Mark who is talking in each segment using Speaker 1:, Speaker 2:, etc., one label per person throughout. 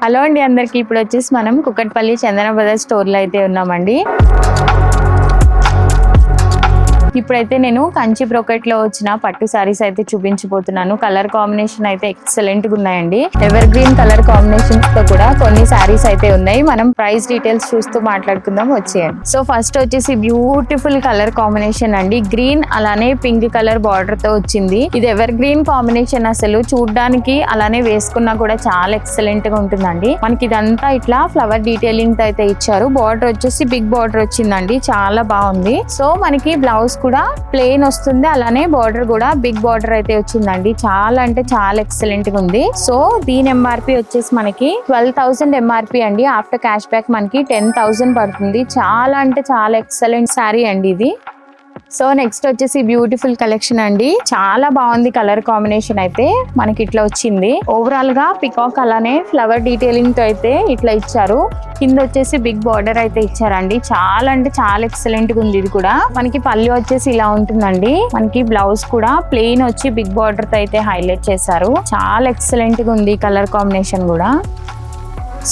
Speaker 1: Hello అండి అందరికి. ఇప్పుడు వచ్చేసి మనం కుకట్పల్లి చందన బ్రదర్స్ స్టోర్ లో అయితే ఉన్నామండి. ఇప్పుడైతే నేను కంచి బ్రోకెట్ లో వచ్చిన పట్టు సారీస్ అయితే చూపించబోతున్నాను. కలర్ కాంబినేషన్ అయితే ఎక్సలెంట్ గా ఉన్నాయండి. ఎవర్ గ్రీన్ కలర్ కాంబినేషన్స్ తో కూడా కొన్ని సారీస్ అయితే ఉన్నాయి. మనం ప్రైస్ డీటెయిల్స్ చూస్తూ మాట్లాడుకుందాం, వచ్చేయండి. సో ఫస్ట్ వచ్చేసి బ్యూటిఫుల్ కలర్ కాంబినేషన్ అండి. గ్రీన్ అలానే పింక్ కలర్ బార్డర్ తో వచ్చింది. ఇది ఎవర్ గ్రీన్ కాంబినేషన్, అసలు చూడడానికి అలానే వేసుకున్నా కూడా చాలా ఎక్సలెంట్ గా ఉంటుందండి. మనకి ఇదంతా ఇట్లా ఫ్లవర్ డీటెయిలింగ్ తో అయితే ఇచ్చారు. బార్డర్ వచ్చేసి బిగ్ బార్డర్ వచ్చిందండి, చాలా బాగుంది. సో మనకి బ్లౌజ్ కూడా ప్లెయిన్ వస్తుంది, అలానే బార్డర్ కూడా బిగ్ బార్డర్ అయితే వచ్చిందండి. చాలా అంటే చాలా ఎక్సలెంట్ గా ఉంది. సో దీని ఎంఆర్పి వచ్చేసి మనకి 12,000 ఎంఆర్పి అండి. ఆఫ్టర్ క్యాష్ బ్యాక్ మనకి 10,000 పడుతుంది. చాలా అంటే చాలా ఎక్సలెంట్ శారీ అండి ఇది. సో నెక్స్ట్ వచ్చేసి బ్యూటిఫుల్ కలెక్షన్ అండి. చాలా బాగుంది కలర్ కాంబినేషన్ అయితే మనకి ఇట్లా వచ్చింది. ఓవరాల్ గా పికాక్ అలానే ఫ్లవర్ డీటెయిలింగ్ తో అయితే ఇట్లా ఇచ్చారు. కింద వచ్చేసి బిగ్ బార్డర్ అయితే ఇచ్చారండి. చాలా అంటే చాలా ఎక్సలెంట్ గా ఉంది. ఇది కూడా మనకి పళ్ళు వచ్చేసి ఇలా ఉంటుందండి. మనకి బ్లౌజ్ కూడా ప్లెయిన్ వచ్చి బిగ్ బార్డర్ తో అయితే హైలైట్ చేశారు. చాలా ఎక్సలెంట్ గా ఉంది కలర్ కాంబినేషన్ కూడా.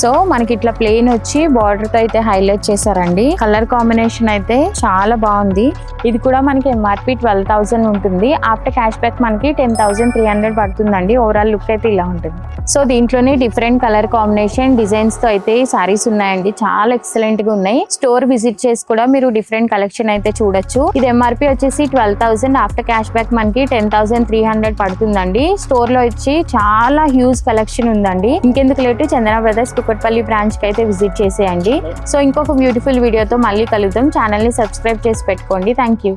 Speaker 1: సో మనకి ఇట్లా ప్లెయిన్ వచ్చి బార్డర్ తో అయితే హైలైట్ చేశారండి. కలర్ కాంబినేషన్ అయితే చాలా బాగుంది. ఇది కూడా మనకి ఎంఆర్పి 12,000 ఉంటుంది. ఆఫ్టర్ క్యాష్ బ్యాక్ మనకి 10,300 పడుతుందండి. ఓవరాల్ లుక్ అయితే ఇలా ఉంటుంది. సో దీంట్లోనే డిఫరెంట్ కలర్ కాంబినేషన్ డిజైన్స్ తో అయితే ఈ సారీస్ ఉన్నాయండి. చాలా ఎక్సలెంట్ గా ఉన్నాయి. స్టోర్ విజిట్ చేసి కూడా మీరు డిఫరెంట్ కలెక్షన్ అయితే చూడొచ్చు. ఇది ఎంఆర్పి వచ్చేసి 12,000. ఆఫ్టర్ క్యాష్ బ్యాక్ మనకి 10,300 పడుతుందండి. స్టోర్ లో వచ్చి చాలా హ్యూజ్ కలెక్షన్ ఉందండి. ఇంకెందుకు లేటు చందన బ్రదర్స్ కుకట్పల్లి బ్రాంచ్ కి అయితే విజిట్ చేసేయండి. సో ఇంకొక బ్యూటిఫుల్ వీడియోతో మళ్ళీ కలుద్దాం. ఛానల్ ని సబ్స్క్రైబ్ చేసి పెట్టుకోండి. Thank you.